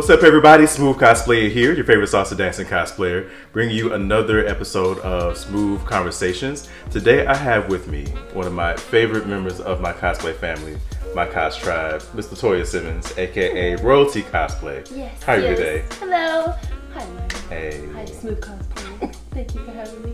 What's up, everybody? Smooth Cosplayer here, your favorite salsa dancing cosplayer, bringing you another episode of Smooth Conversations. Today I have with me one of my favorite members of my cosplay family, my cos tribe, Miss Latoya Simmons, aka Royalty Cosplay. Yes. How are you today? Hello. Hi, Lauren. Hey. Hi, Smooth Cosplayer. Thank you for having me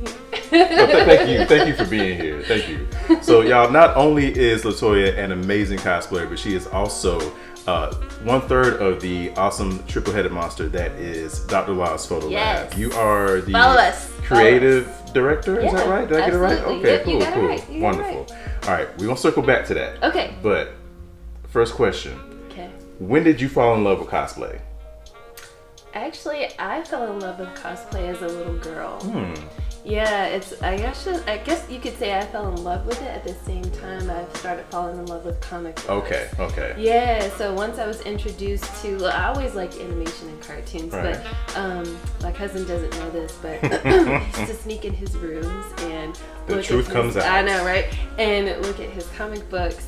here. Thank you for being here. Thank you. So, y'all, not only is Latoya an amazing cosplayer, but she is also 1/3 of the awesome triple-headed monster that is Dr. Law's Photo Lab. You are the creative director, is that right? Did I get it right? Okay, yep, cool. Wonderful. All right, we're gonna circle back to that. Okay. But first question. Okay. When did you fall in love with cosplay? Actually, I fell in love with cosplay as a little girl. Yeah, I guess you could say I fell in love with it at the same time I started falling in love with comic books. Okay. Yeah, so once I was introduced to, I always liked animation and cartoons, right. But my cousin doesn't know this, but he used to sneak in his rooms and the truth comes out. I know, right? And look at his comic books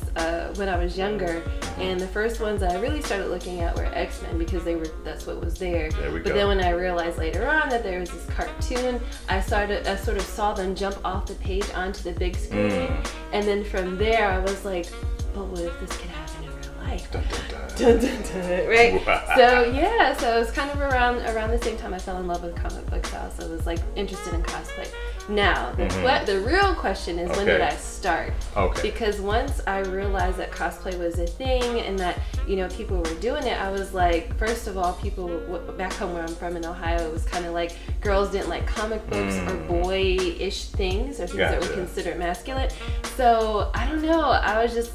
when I was younger. And the first ones I really started looking at were X-Men because that's what was there. There we go. But then when I realized later on that there was this cartoon, I sort of saw them jump off the page onto the big screen. And then from there I was like, but what if this could happen in real life? Dun, dun, dun. Dun, dun, dun, right? So it was kind of around the same time I fell in love with comic books. I also was like interested in cosplay. Now, the real question is, when did I start? Okay. Because once I realized that cosplay was a thing and that, people were doing it, I was like, first of all, people back home where I'm from in Ohio, it was kind of like girls didn't like comic books or boy-ish things or things that were considered masculine. So, I don't know, I was just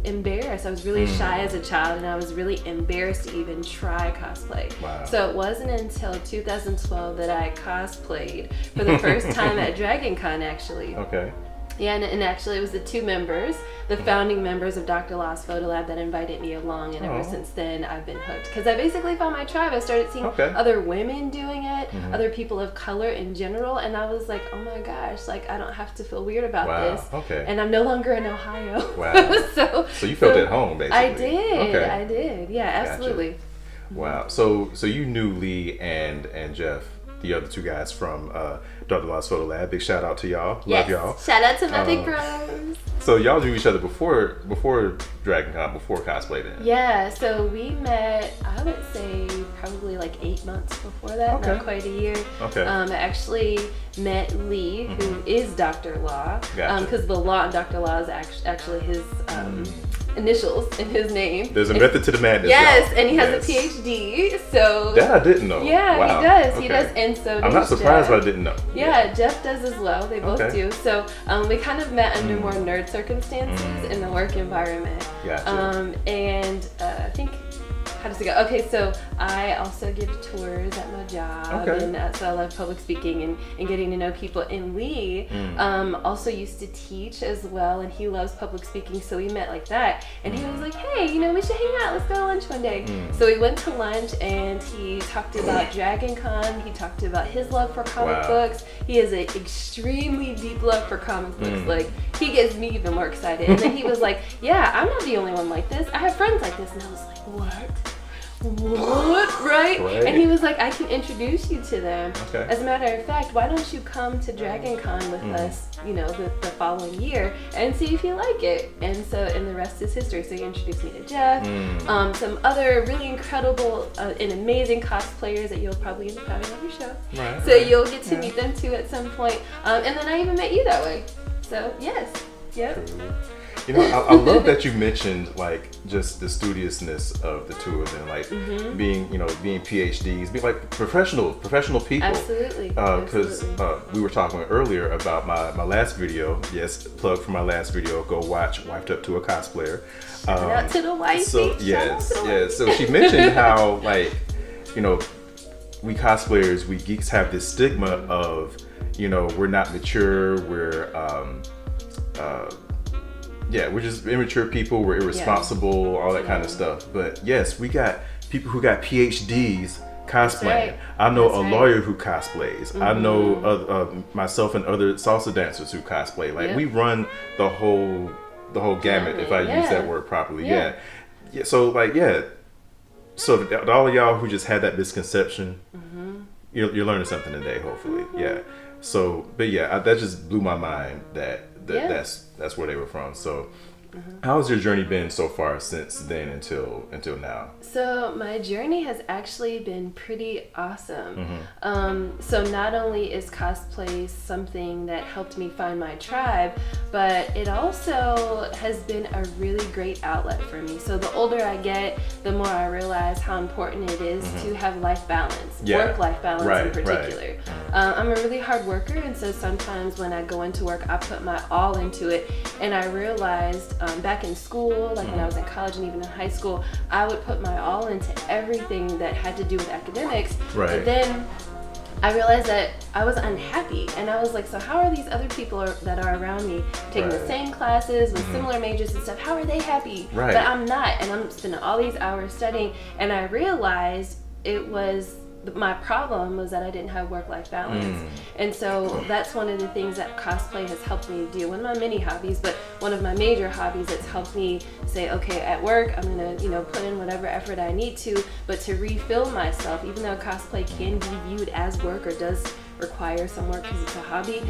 embarrassed. I was really shy as a child and I was really embarrassed to even try cosplay. Wow. So it wasn't until 2012 that I cosplayed for the first time at Dragon Con, actually. Okay. Yeah, and actually it was the two members, the founding members of Dr. Law's Photo Lab that invited me along, and ever since then I've been hooked. Because I basically found my tribe. I started seeing other women doing it, other people of color in general, and I was like, oh my gosh, like I don't have to feel weird about this. Okay. And I'm no longer in Ohio. Wow. so you felt at home, basically. I did. Yeah, absolutely. Gotcha. Wow. So you knew Lee and Jeff, the other two guys from Dr. Law's Photo Lab. Big shout out to y'all. Yes. Love y'all. Shout out to my big bros. So y'all knew each other before Dragon Con, before cosplay then? Yeah, so we met, I would say, probably like 8 months before that, not quite a year. Okay. I actually met Lee, who is Dr. Law, Gotcha. Because the law in Dr. Law is actually his initials in his name. There's a method to the madness. Yes, y'all. and he has a PhD, so... That I didn't know. Yeah, wow. he does. Okay. He does, and so I'm not surprised, but I didn't know. Yeah, Jeff does as well. They both do. So we kind of met under more nerd circumstances in the work environment. Gotcha. And I think, how does it go? Okay, so I also give tours at my job, and so I love public speaking and getting to know people. And Lee also used to teach as well, and he loves public speaking, so we met like that. And he was like, hey, we should hang out. Let's go to lunch one day. So we went to lunch, and he talked about Dragon Con. He talked about his love for comic books. He has an extremely deep love for comic books. Like, he gets me even more excited. And then he was like, yeah, I'm not the only one like this. I have friends like this. And I was like, what? Right? And he was like, I can introduce you to them. As a matter of fact, why don't you come to Dragon Con with us, the following year and see if you like it. And the rest is history. So he introduced me to Jeff, some other really incredible and amazing cosplayers that you'll probably end up having on your show. Right. So you'll get to meet them too at some point. And then I even met you that way. So yes. Yep. I love that you mentioned like just the studiousness of the two of them, like being PhDs, being like professional people. Absolutely. Because we were talking earlier about my last video. Yes, plug for my last video. Go watch Wiped Up to a Cosplayer. Shout out to the wifey. So yes. So she mentioned how we cosplayers, we geeks have this stigma of we're not mature, we're just immature people, we're irresponsible, all that kind of stuff. But yes, we got people who got PhDs cosplaying. I know a lawyer who cosplays. I know myself and other salsa dancers who cosplay. Like we run the whole gamut, if I use that word properly. Yeah. So So all of y'all who just had that misconception, you're learning something today, hopefully. Yeah. So, but yeah, that just blew my mind that's where they were from. So, how has your journey been so far since then until now? So my journey has actually been pretty awesome. So not only is cosplay something that helped me find my tribe, but it also has been a really great outlet for me. So the older I get, the more I realize how important it is to have life balance, work-life balance in particular. I'm a really hard worker, and so sometimes when I go into work, I put my all into it. And I realized back in school, like when I was in college and even in high school, I would put my all into everything that had to do with academics. But then I realized that I was unhappy, and I was like, so how are these other people that are around me taking the same classes with similar majors and stuff? How are they happy? But I'm not, and I'm spending all these hours studying, and I realized my problem was that I didn't have work-life balance. And so that's one of the things that cosplay has helped me do. One of my many hobbies, but one of my major hobbies that's helped me say, okay, at work, I'm gonna, put in whatever effort I need to, but to refill myself, even though cosplay can be viewed as work or does require some work because it's a hobby.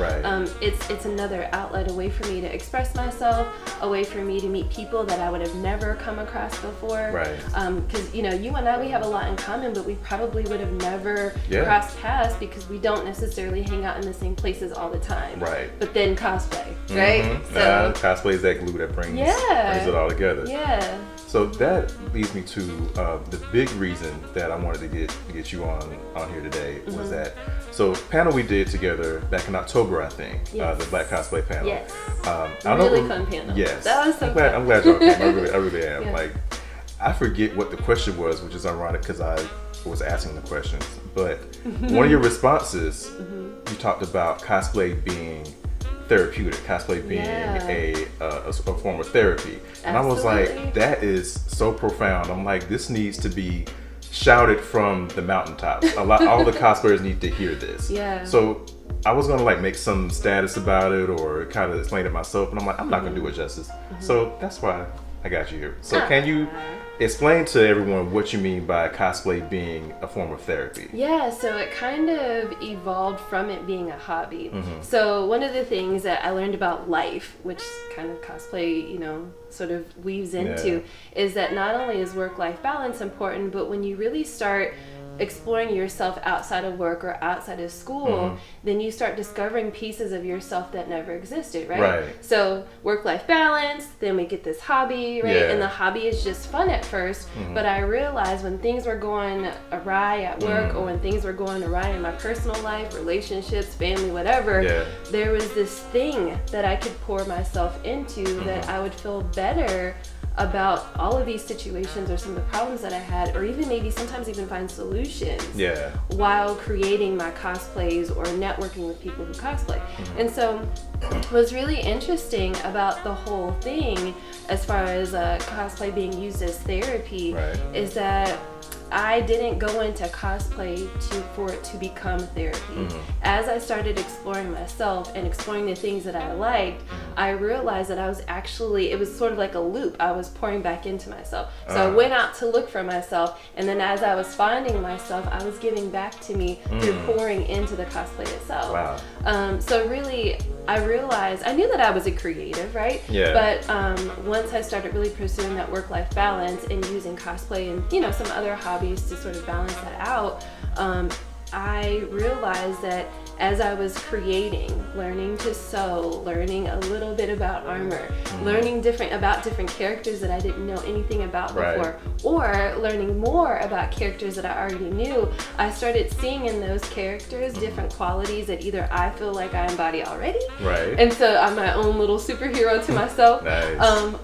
It's another outlet, a way for me to express myself, a way for me to meet people that I would have never come across before. Because you and I, we have a lot in common, but we probably would have never crossed paths because we don't necessarily hang out in the same places all the time. But then cosplay, right? So cosplay is that glue that brings it all together. So that leads me to the big reason that I wanted to get you on here today was that panel we did together back in October, I think, the Black Cosplay panel. Really fun panel. That was so fun. I'm glad y'all came. I really am. Like, I forget what the question was, which is ironic because I was asking the questions. But one of your responses, you talked about cosplay being therapeutic, cosplay being a form of therapy. And I was like, that is so profound. I'm like, this needs to be shouted from the mountaintops. All the cosplayers need to hear this. So I was gonna make some status about it or kind of explain it myself, and I'm like, I'm not gonna do it justice. So that's why I got you here. So can you explain to everyone what you mean by cosplay being a form of therapy? So it kind of evolved from it being a hobby. So one of the things that I learned about life, which kind of cosplay, sort of weaves into, is that not only is work-life balance important, but when you really start exploring yourself outside of work or outside of school, then you start discovering pieces of yourself that never existed, right? So work-life balance, then we get this hobby, right? And the hobby is just fun at first, but I realized when things were going awry at work or when things were going awry in my personal life, relationships, family, whatever, there was this thing that I could pour myself into that I would feel better about all of these situations or some of the problems that I had, or even maybe sometimes even find solutions while creating my cosplays or networking with people who cosplay. And so what's really interesting about the whole thing as far as cosplay being used as therapy is that I didn't go into cosplay for it to become therapy. As I started exploring myself and exploring the things that I liked, I realized that it was sort of like a loop. I was pouring back into myself. So I went out to look for myself, and then as I was finding myself, I was giving back to me through pouring into the cosplay itself. So really, I realized, I knew that I was a creative, right? But once I started really pursuing that work-life balance and using cosplay and some other hobbies to sort of balance that out, I realized that as I was creating, learning to sew, learning a little bit about armor, learning about different characters that I didn't know anything about before, or learning more about characters that I already knew, I started seeing in those characters different qualities that either I feel like I embody already, and so I'm my own little superhero to myself,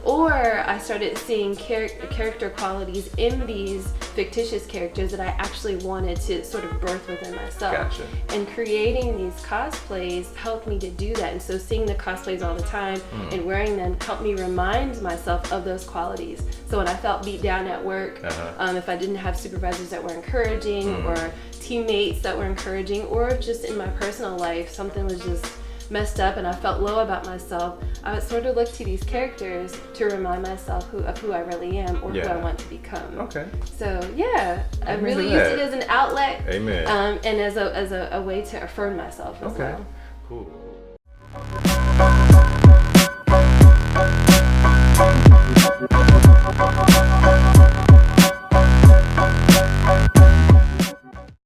or I started seeing character qualities in these fictitious characters that I actually wanted to sort of birth within myself. And creating these cosplays helped me to do that. And so seeing the cosplays all the time and wearing them helped me remind myself of those qualities. So when I felt beat down at work, if I didn't have supervisors that were encouraging or teammates that were encouraging, or just in my personal life, something was just messed up and I felt low about myself, I would sort of look to these characters to remind myself of who I really am or who I want to become. Okay. So yeah, I really used it as an outlet. Amen. And as a way to affirm myself as well. Cool.